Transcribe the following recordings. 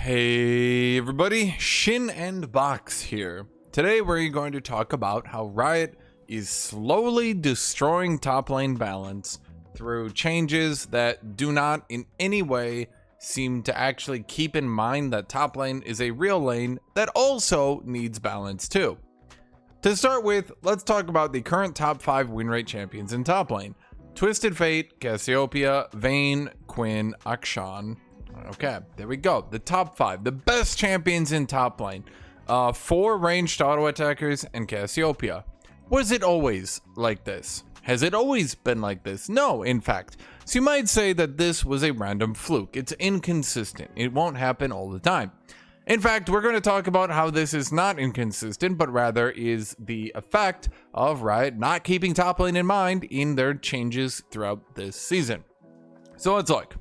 Hey everybody, Shin and Box here. Today we're going to talk about how Riot is slowly destroying top lane balance through changes that do not in any way seem to actually keep in mind that top lane is a real lane that also needs balance too. To start with, let's talk about the current top 5 win rate champions in top lane. Twisted Fate, Cassiopeia, Vayne, Quinn, Akshan. Okay, there we go. The top 5, the best champions in top lane. 4 ranged auto attackers and Cassiopeia. Was it always like this? Has it always been like this? No, in fact. So you might say that this was a random fluke. It's inconsistent. It won't happen all the time. In fact, we're going to talk about how this is not inconsistent, but rather is the effect of Riot not keeping top lane in mind in their changes throughout this season. So let's look.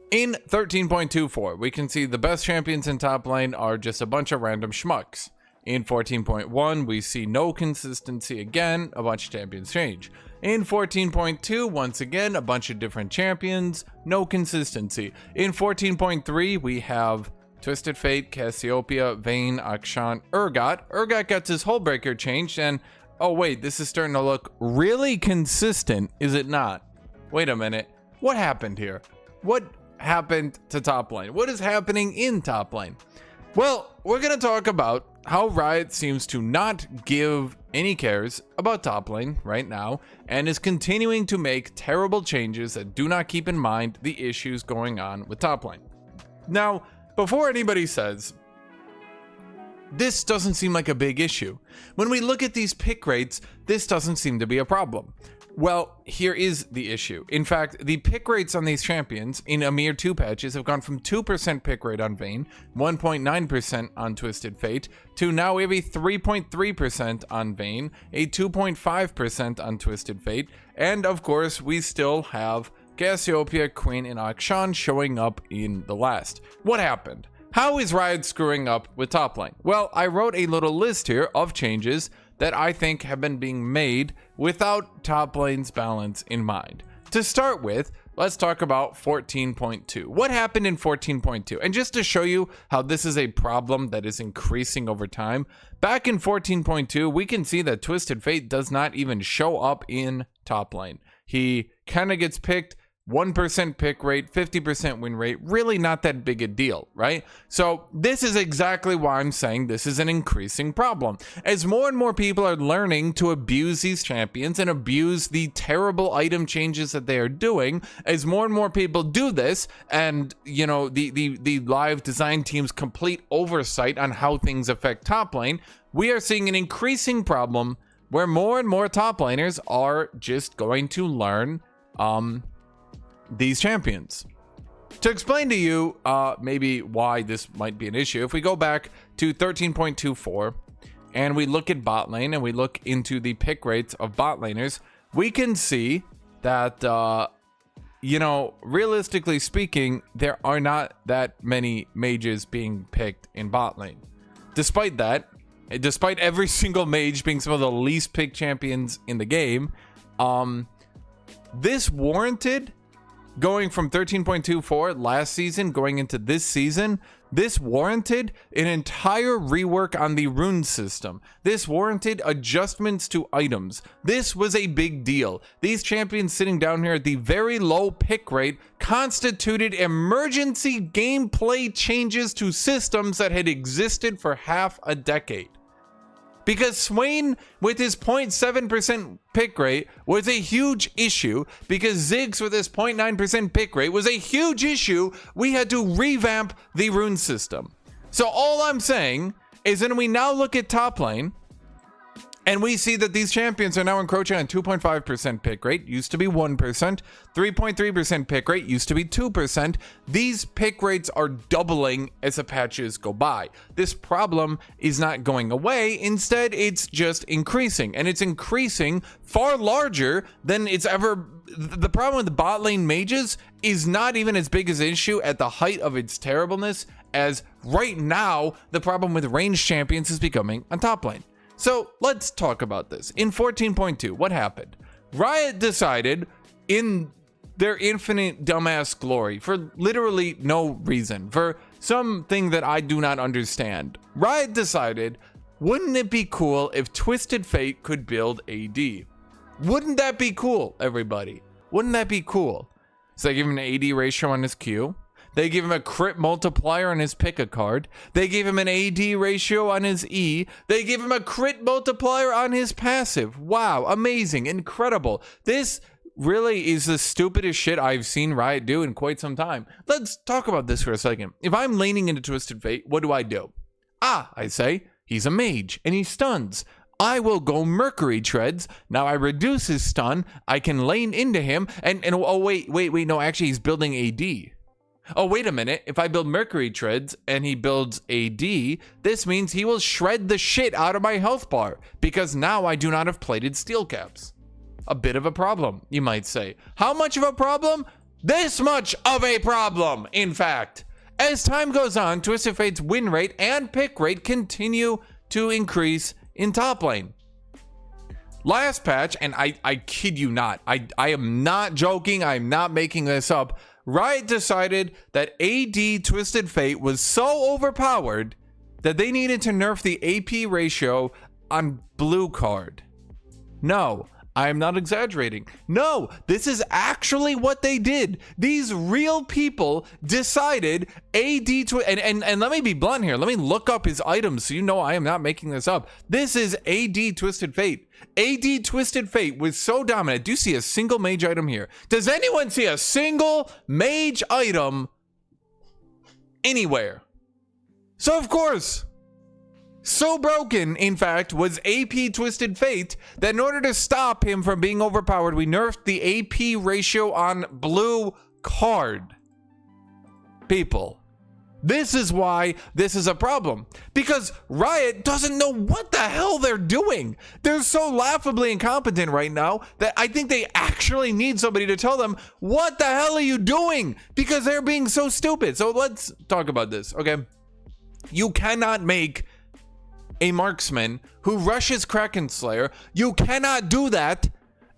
In 13.24, we can see the best champions in top lane are just a bunch of random schmucks. In 14.1, we see no consistency again, a bunch of champions change. In 14.2, once again, a bunch of different champions, no consistency. In 14.3, we have Twisted Fate, Cassiopeia, Vayne, Akshan, Urgot. Urgot gets his Hullbreaker changed, and oh wait, this is starting to look really consistent, is it not? Wait a minute, what happened here? What happened to top lane? What is happening in top lane? Well, we're going to talk about how Riot seems to not give any cares about top lane right now and is continuing to make terrible changes that do not keep in mind the issues going on with top lane. Now, before anybody says, this doesn't seem like a big issue. When we look at these pick rates, this doesn't seem to be a problem. Well, here is the issue. In fact, the pick rates on these champions in a mere 2 patches have gone from 2% pick rate on Vayne, 1.9% on Twisted Fate, to now we have a 3.3% on Vayne, a 2.5% on Twisted Fate, and of course, we still have Cassiopeia, Quinn, and Akshan showing up in the last. What happened? How is Riot screwing up with top lane? Well, I wrote a little list here of changes that I think have been being made without top lane's balance in mind. To start with, let's talk about 14.2. What happened in 14.2? And just to show you how this is a problem that is increasing over time, back in 14.2, we can see that Twisted Fate does not even show up in top lane. He kind of gets picked, 1% pick rate, 50% win rate, really not that big a deal, right? So this is exactly why I'm saying this is an increasing problem. As more and more people are learning to abuse these champions and abuse the terrible item changes that they are doing, as more and more people do this, and you know, the live design team's complete oversight on how things affect top lane, we are seeing an increasing problem where more and more top laners are just going to learn these champions. To explain to you maybe why this might be an issue, if we go back to 13.24 and we look at bot lane and we look into the pick rates of bot laners, we can see that you know, realistically speaking, there are not that many mages being picked in bot lane. Despite that, despite every single mage being some of the least picked champions in the game, this warranted going from 13.24 last season going into this season. This warranted an entire rework on the rune system. This warranted adjustments to items. This was a big deal. These champions sitting down here at the very low pick rate constituted emergency gameplay changes to systems that had existed for half a decade. Because Swain, with his 0.7% pick rate, was a huge issue. Because Ziggs, with his 0.9% pick rate, was a huge issue. We had to revamp the rune system. So all I'm saying is when we now look at top lane, and we see that these champions are now encroaching on 2.5% pick rate, used to be 1%, 3.3% pick rate, used to be 2%. These pick rates are doubling as the patches go by. This problem is not going away. Instead, it's just increasing, and it's increasing far larger than it's ever. The problem with the bot lane mages is not even as big as an issue at the height of its terribleness as right now the problem with ranged champions is becoming on top lane. So let's talk about this. In 14.2, what happened? Riot decided in their infinite dumbass glory, for literally no reason, for something that I do not understand. Riot decided, wouldn't it be cool if Twisted Fate could build AD? Wouldn't that be cool, everybody? Wouldn't that be cool? So they give him an AD ratio on his Q. They give him a crit multiplier on his pick a card. They gave him an AD ratio on his E. They give him a crit multiplier on his passive. Wow, amazing, incredible. This really is the stupidest shit I've seen Riot do in quite some time. Let's talk about this for a second. If I'm laning into Twisted Fate, what do? I say, he's a mage and he stuns. I will go Mercury Treads. Now I reduce his stun. I can lane into him and oh wait, no, actually he's building AD. Oh, wait a minute. If I build Mercury Treads and he builds AD, this means he will shred the shit out of my health bar because now I do not have plated steel caps. A bit of a problem, you might say. How much of a problem? This much of a problem, in fact. As time goes on, Twisted Fate's win rate and pick rate continue to increase in top lane. Last patch, and I kid you not, I am not joking, I'm not making this up. Riot decided that AD Twisted Fate was so overpowered that they needed to nerf the AP ratio on blue card. No, I am not exaggerating. No, this is actually what they did. These real people decided and let me be blunt here. Let me look up his items so you know I am not making this up. This is AD Twisted Fate. AD Twisted Fate was so dominant. Do you see a single mage item here? Does anyone see a single mage item anywhere? So of course, so broken, in fact, was AP Twisted Fate that in order to stop him from being overpowered, we nerfed the AP ratio on blue card. People, this is why this is a problem. Because Riot doesn't know what the hell they're doing. They're so laughably incompetent right now that I think they actually need somebody to tell them, what the hell are you doing? Because they're being so stupid. So let's talk about this, okay? You cannot make a marksman who rushes Kraken Slayer. You cannot do that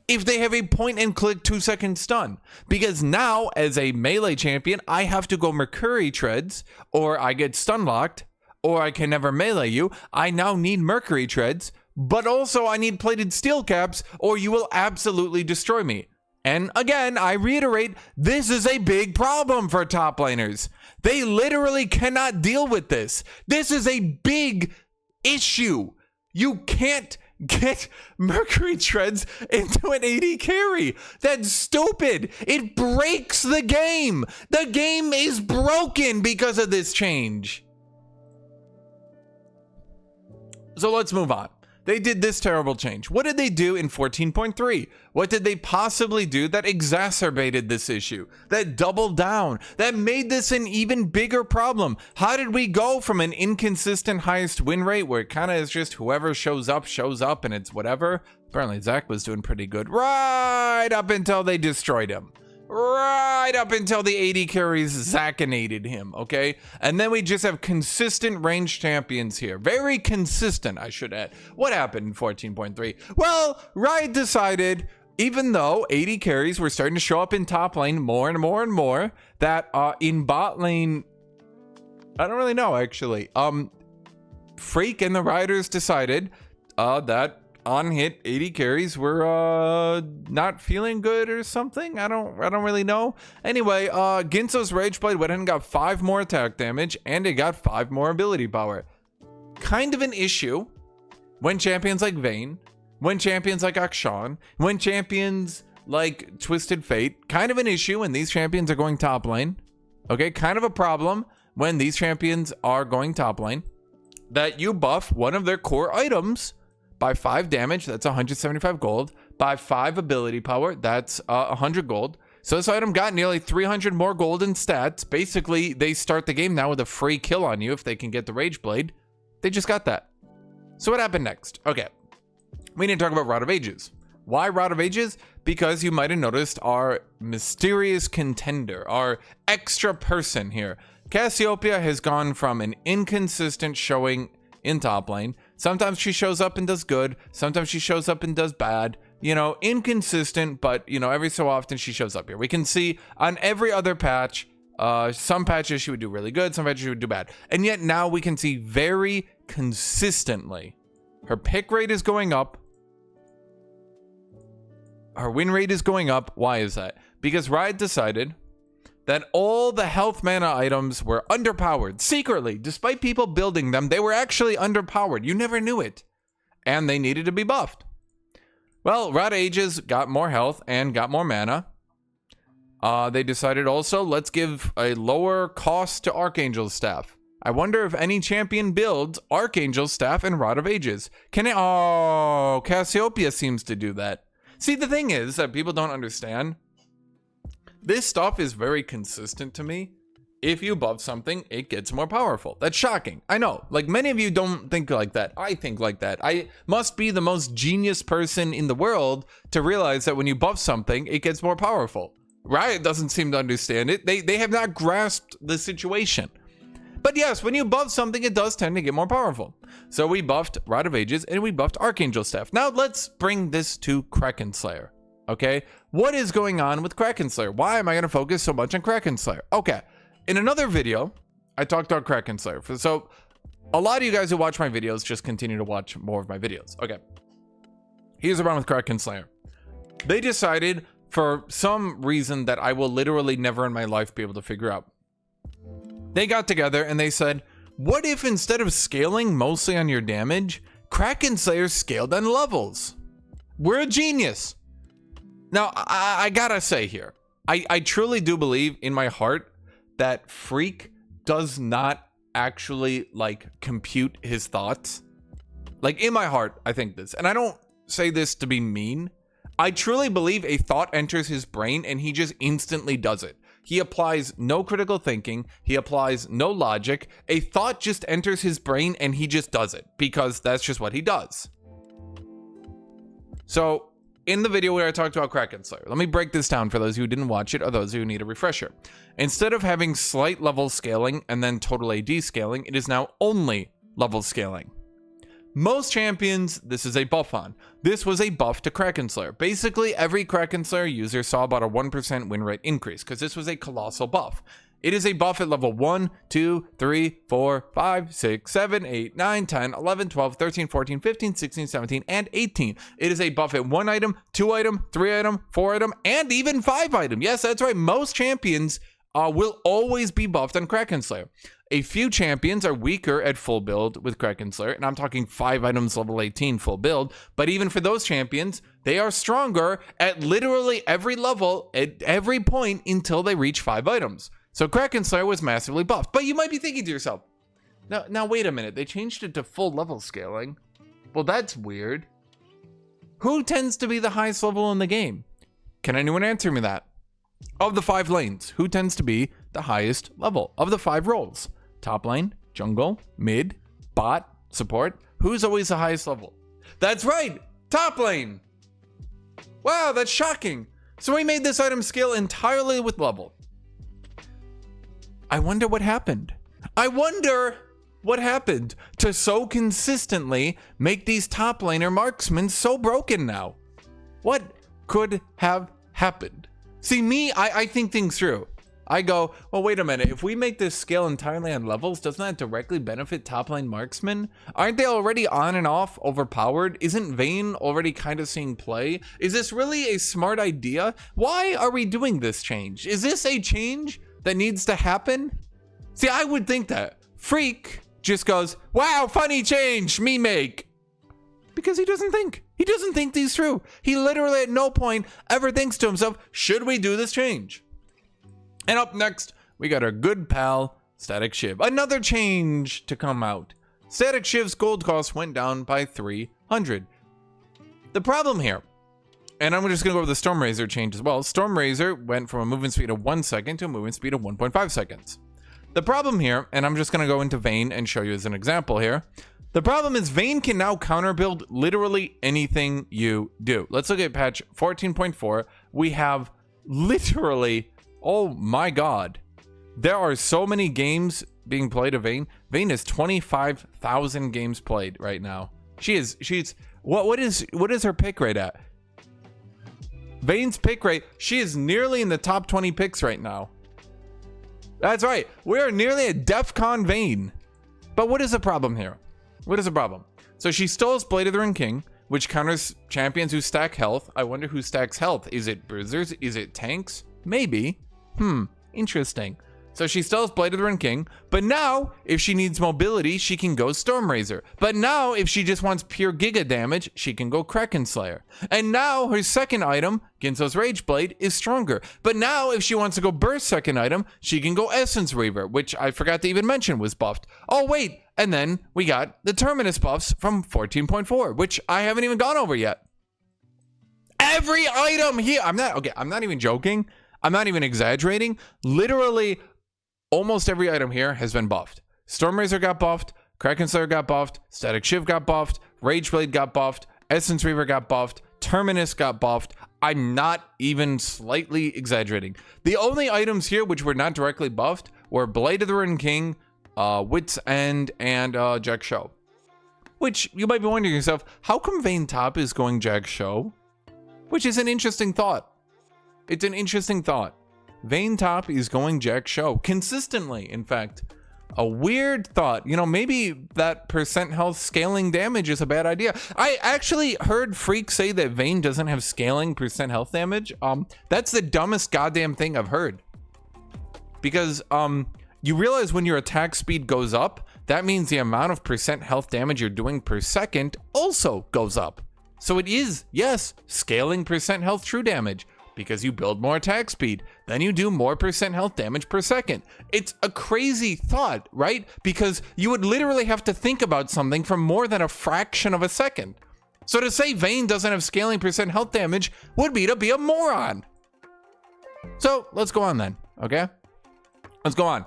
if they have a point and click 2-second stun, because now as a melee champion I have to go Mercury Treads or I get stun locked or I can never melee you. I now need Mercury Treads, but also I need plated steel caps or you will absolutely destroy me. And again, I reiterate, this is a big problem for top laners. They literally cannot deal with this. This is a big issue. You can't get Mercury Treads into an AD carry. That's stupid. It breaks the game. The game is broken because of this change. So let's move on. They did this terrible change. What did they do in 14.3? What did they possibly do that exacerbated this issue? That doubled down? That made this an even bigger problem? How did we go from an inconsistent highest win rate where it kind of is just whoever shows up and it's whatever? Apparently Zach was doing pretty good right up until they destroyed him. Right up until the AD carries Zachinated him, okay? And then we just have consistent range champions here. Very consistent, I should add. What happened in 14.3? Well, Riot decided, even though AD carries were starting to show up in top lane more and more and more, that in bot lane, I don't really know, actually. Freak and the Rioters decided that on hit 80 carries were not feeling good or something. I don't really know. Anyway, Ginso's Rage Blade went ahead and got 5 more attack damage and it got 5 more ability power. Kind of an issue when champions like Vayne, when champions like Akshan, when champions like Twisted Fate, kind of an issue when these champions are going top lane. Okay, kind of a problem when these champions are going top lane, that you buff one of their core items by 5 damage, that's 175 gold. By 5 ability power, that's 100 gold. So this item got nearly 300 more gold in stats. Basically, they start the game now with a free kill on you if they can get the Rage Blade. They just got that. So what happened next? Okay, we need to talk about Rod of Ages. Why Rod of Ages? Because you might have noticed our mysterious contender, our extra person here. Cassiopeia has gone from an inconsistent showing in top lane. Sometimes she shows up and does good. Sometimes she shows up and does bad. You know, inconsistent, but, you know, every so often she shows up here. We can see on every other patch, Some patches she would do really good, some patches she would do bad. And yet now we can see very consistently her pick rate is going up. Her win rate is going up. Why is that? Because Riot decided that all the health mana items were underpowered. Secretly, despite people building them, they were actually underpowered. You never knew it. And they needed to be buffed. Well, Riot Ages got more health and got more mana. They decided also, let's give a lower cost to Archangel's Staff. I wonder if any champion builds Archangel's Staff and Rod of Ages. Can it? Oh, Cassiopeia seems to do that. See, the thing is that people don't understand. This stuff is very consistent to me. If you buff something, it gets more powerful. That's shocking. I know. Like, many of you don't think like that. I think like that. I must be the most genius person in the world to realize that when you buff something, it gets more powerful. Riot doesn't seem to understand it. They have not grasped the situation. But yes, when you buff something, it does tend to get more powerful. So we buffed Rod of Ages and we buffed Archangel Staff. Now let's bring this to Kraken Slayer. Okay, what is going on with Kraken Slayer? Why am I going to focus so much on Kraken Slayer? Okay, in another video, I talked about Kraken Slayer. So a lot of you guys who watch my videos just continue to watch more of my videos. Okay, here's the problem with Kraken Slayer. They decided, for some reason that I will literally never in my life be able to figure out, they got together and they said, what if instead of scaling mostly on your damage, Kraken Slayer scaled on levels? We're a genius. Now, I gotta say here, I truly do believe in my heart that Freak does not actually, like, compute his thoughts. Like, in my heart, I think this. And I don't say this to be mean. I truly believe a thought enters his brain and he just instantly does it. He applies no critical thinking. He applies no logic. A thought just enters his brain and he just does it because that's just what he does. So in the video where I talked about Kraken Slayer, let me break this down for those who didn't watch it or those who need a refresher. Instead of having slight level scaling and then total AD scaling, it is now only level scaling. Most champions, this is a buff on. This was a buff to Kraken Slayer. Basically, every Kraken Slayer user saw about a 1% win rate increase because this was a colossal buff. It is a buff at level 1, 2, 3, 4, 5, 6, 7, 8, 9, 10, 11, 12, 13, 14, 15, 16, 17, and 18. It is a buff at 1 item, 2 item, 3 item, 4 item, and even 5 item. Yes, that's right. Most champions will always be buffed on Kraken Slayer. A few champions are weaker at full build with Kraken Slayer, and I'm talking 5 items level 18 full build, but even for those champions, they are stronger at literally every level, at every point until they reach 5 items. So Kraken Slayer was massively buffed. But you might be thinking to yourself, now wait a minute, they changed it to full level scaling. Well, that's weird. Who tends to be the highest level in the game? Can anyone answer me that? Of the 5 lanes, who tends to be the highest level? Of the 5 roles? Top lane, jungle, mid, bot, support. Who's always the highest level? That's right, top lane. Wow, that's shocking. So we made this item scale entirely with level. I wonder what happened. I wonder what happened to so consistently make these top laner marksmen so broken now. What could have happened? See, me, I think things through. I go, well, wait a minute. If we make this scale entirely on levels, doesn't that directly benefit top lane marksmen? Aren't they already on and off overpowered? Isn't Vayne already kind of seeing play? Is this really a smart idea? Why are we doing this change? Is this a change that needs to happen? See, I would think that. Freak just goes, wow, funny change, me make. Because he doesn't think. He doesn't think these through. He literally at no point ever thinks to himself, should we do this change? And up next, we got our good pal, Static Shiv. Another change to come out. Static Shiv's gold cost went down by 300. The problem here, and I'm just going to go over the Storm Razor change as well. Storm Razor went from a movement speed of 1 second to a movement speed of 1.5 seconds. The problem here, and I'm just going to go into Vayne and show you as an example here. The problem is Vayne can now counter build literally anything you do. Let's look at patch 14.4. We have literally, oh my god, there are so many games being played of Vayne. Vayne is 25,000 games played right now. She's what is her pick rate at? Vayne's pick rate, she is nearly in the top 20 picks right now. That's right. We are nearly a DEFCON Vayne. But what is the problem here? What is the problem? So she stole Blade of the Ruined King, which counters champions who stack health. I wonder who stacks health. Is it bruisers? Is it tanks? Maybe. Interesting. So she steals Blade of the Ruined King, but now, if she needs mobility, she can go Stormrazor. But now, if she just wants pure Giga damage, she can go Kraken Slayer. And now, her second item, Ginzo's Rage Blade, is stronger. But now, if she wants to go Burst second item, she can go Essence Reaver, which I forgot to even mention was buffed. Oh, wait, and then we got the Terminus buffs from 14.4, which I haven't even gone over yet. Every item here, I'm not even joking. I'm not even exaggerating. Literally, almost every item here has been buffed. Stormrazor got buffed, Kraken Slayer got buffed, Static Shiv got buffed, Rage Blade got buffed, Essence Reaver got buffed, Terminus got buffed. I'm not even slightly exaggerating. The only items here which were not directly buffed were Blade of the Ruined King, Wit's End, and Jack Show. Which, you might be wondering yourself, how come Vayne top is going Jack Show? Which is an interesting thought. It's an interesting thought. Vayne top is going Jack Show consistently. In fact, a weird thought. You know, maybe that percent health scaling damage is a bad idea. I actually heard Freak say that Vayne doesn't have scaling percent health damage. That's the dumbest goddamn thing I've heard. Because you realize when your attack speed goes up, that means the amount of percent health damage you're doing per second also goes up. So it is, yes, scaling percent health true damage. Because you build more attack speed, then you do more percent health damage per second. It's a crazy thought, right? Because you would literally have to think about something for more than a fraction of a second. So to say Vayne doesn't have scaling percent health damage would be to be a moron. So let's go on then, okay? Let's go on.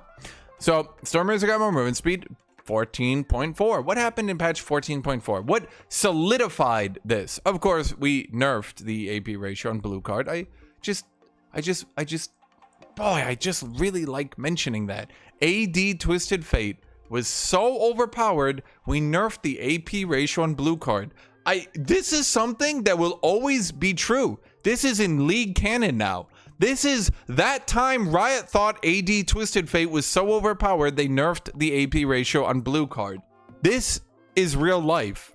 So Stormrazor got more movement speed, 14.4. What happened in patch 14.4? What solidified this? Of course, we nerfed the AP ratio on blue card. I just really like mentioning that. AD Twisted Fate was so overpowered, we nerfed the AP ratio on blue card. This is something that will always be true. This is in league canon now. This is that time Riot thought AD Twisted Fate was so overpowered they nerfed the AP ratio on blue card. This is real life.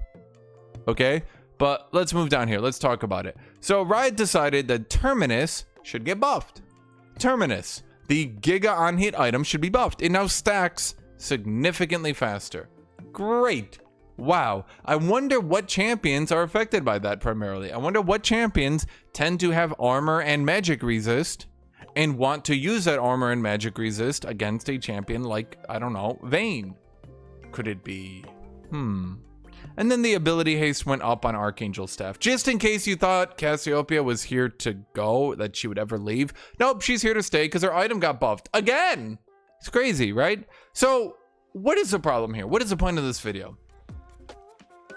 Okay? But let's move down here. Let's talk about it. So Riot decided that Terminus should get buffed. Terminus, the Giga on hit item, should be buffed. It now stacks significantly faster. Great. Wow. I wonder what champions are affected by that primarily. I wonder what champions tend to have armor and magic resist and want to use that armor and magic resist against a champion like, I don't know, Vayne. Could it be? And then the ability haste went up on Archangel Staff. Just in case you thought Cassiopeia was here to go, that she would ever leave. Nope, she's here to stay because her item got buffed. Again! It's crazy, right? So, what is the problem here? What is the point of this video?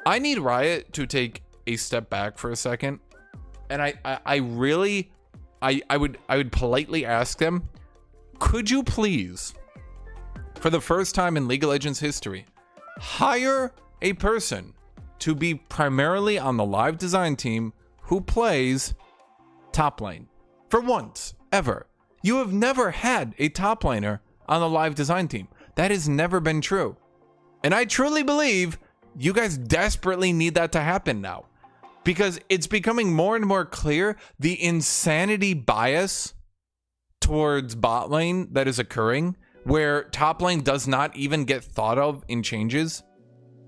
I need Riot to take a step back for a second. And I would politely ask them, could you please, for the first time in League of Legends history, hire a person to be primarily on the live design team who plays top lane. For once, ever. You have never had a top laner on the live design team. That has never been true. And I truly believe you guys desperately need that to happen now. Because it's becoming more and more clear the insanity bias towards bot lane that is occurring, where top lane does not even get thought of in changes.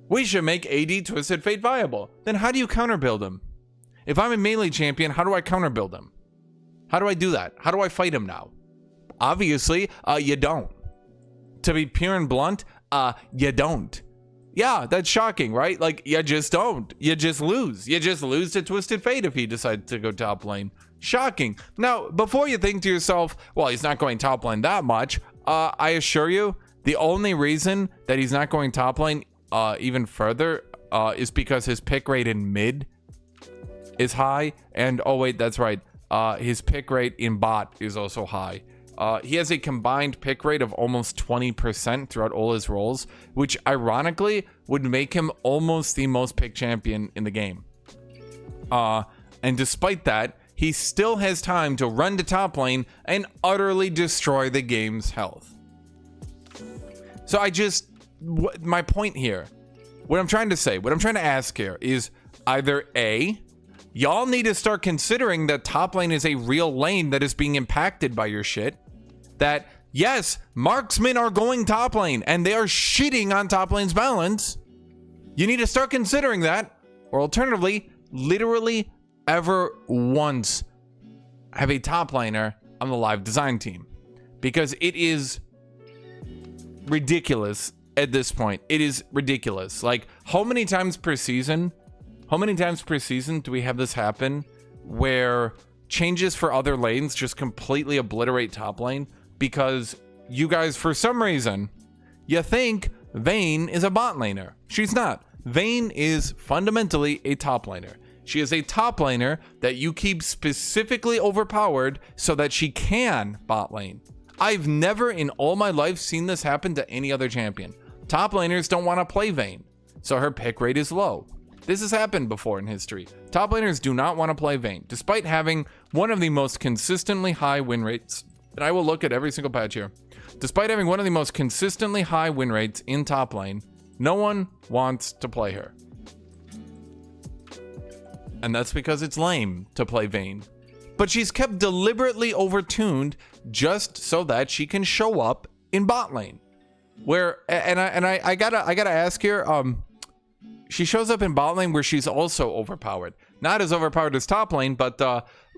We should make AD Twisted Fate viable. Then how do you counter build him? If I'm a melee champion, how do I counter build him? How do I do that? How do I fight him now? Obviously, you don't. To be pure and blunt, you don't. Yeah, that's shocking, right? Like, you just don't. You just lose. You just lose to Twisted Fate if he decides to go top lane. Shocking. Now, before you think to yourself, well, he's not going top lane that much, I assure you, the only reason that he's not going top lane even further is because his pick rate in mid is high. And, oh wait, that's right. His pick rate in bot is also high. He has a combined pick rate of almost 20% throughout all his roles, which ironically would make him almost the most picked champion in the game. And despite that, he still has time to run to top lane and utterly destroy the game's health. So my point here, what I'm trying to say, what I'm trying to ask here is either A, y'all need to start considering that top lane is a real lane that is being impacted by your shit. That, yes, marksmen are going top lane and they are shitting on top lane's balance. You need to start considering that. Or alternatively, literally ever once have a top laner on the live design team. Because it is ridiculous at this point. It is ridiculous. Like, how many times per season do we have this happen where changes for other lanes just completely obliterate top lane because you guys, for some reason, you think Vayne is a bot laner. She's not. Vayne is fundamentally a top laner. She is a top laner that you keep specifically overpowered so that she can bot lane. I've never in all my life seen this happen to any other champion. Top laners don't want to play Vayne, so her pick rate is low. This has happened before in history. Top laners do not want to play Vayne, despite having one of the most consistently high win rates. And I will look at every single patch here. Despite having one of the most consistently high win rates in top lane, no one wants to play her. And that's because it's lame to play Vayne. But she's kept deliberately overtuned just so that she can show up in bot lane. Where, I gotta ask here, she shows up in bot lane where she's also overpowered. Not as overpowered as top lane, but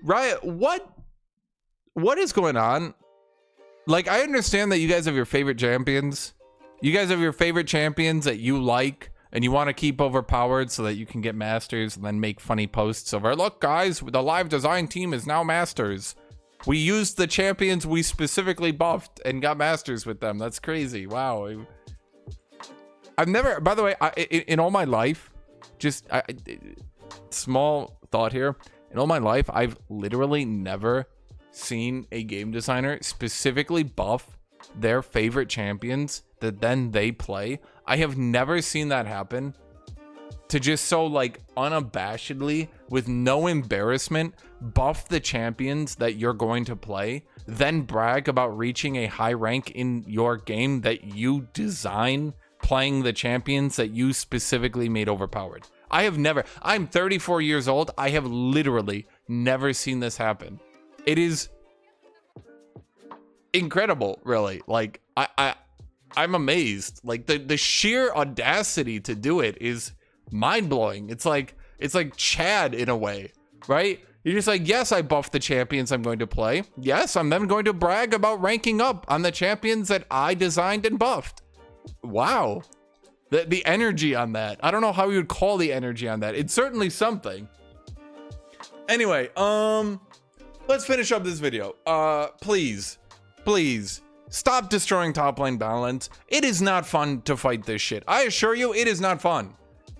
Riot, what is going on? Like, I understand that you guys have your favorite champions. You guys have your favorite champions that you like and you want to keep overpowered so that you can get masters and then make funny posts over, look guys, the live design team is now masters. We used the champions we specifically buffed and got masters with them. That's crazy. Wow. I've never, by the way, in all my life, small thought here. In all my life, I've literally never seen a game designer specifically buff their favorite champions that then they play. I have never seen that happen. To just so like unabashedly, with no embarrassment, buff the champions that you're going to play, then brag about reaching a high rank in your game that you design playing the champions that you specifically made overpowered. I'm 34 years old. I have literally never seen this happen. It is incredible, really. Like, I'm amazed. Like, the sheer audacity to do it is mind-blowing. It's like Chad in a way, right? You're just like, yes, I buffed the champions I'm going to play. Yes, I'm then going to brag about ranking up on the champions that I designed and buffed. Wow. The energy on that. I don't know how you would call the energy on that. It's certainly something. Anyway, let's finish up this video. Please stop destroying top lane balance. It is not fun to fight this shit. I assure you, it is not fun.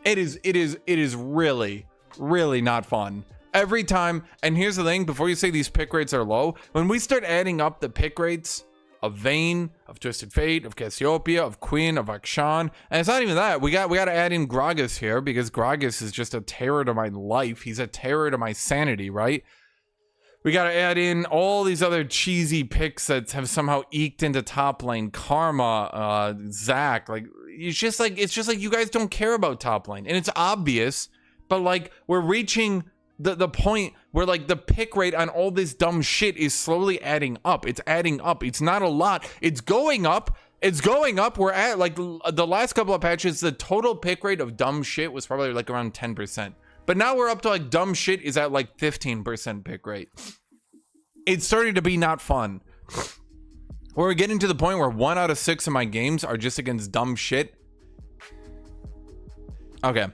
It is really, really not fun. Every time, and here's the thing, before you say these pick rates are low, when we start adding up the pick rates of Vayne, of Twisted Fate, of Cassiopeia, of Queen, of Akshan, and it's not even that. We got to add in Gragas here, because Gragas is just a terror to my life. He's a terror to my sanity, right? We got to add in all these other cheesy picks that have somehow eked into top lane. Karma, Zac, like, it's just like you guys don't care about top lane. And it's obvious, but like, we're reaching the point where like the pick rate on all this dumb shit is slowly adding up. It's adding up. It's not a lot. It's going up. It's going up. We're at like the last couple of patches, the total pick rate of dumb shit was probably like around 10%. But now we're up to like dumb shit is at like 15% pick rate. It's starting to be not fun. We're getting to the point where 1 out of 6 of my games are just against dumb shit. Okay,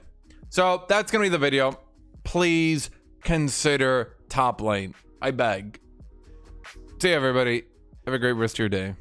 so that's gonna be the video. Please consider top lane. I beg. See you, everybody. Have a great rest of your day.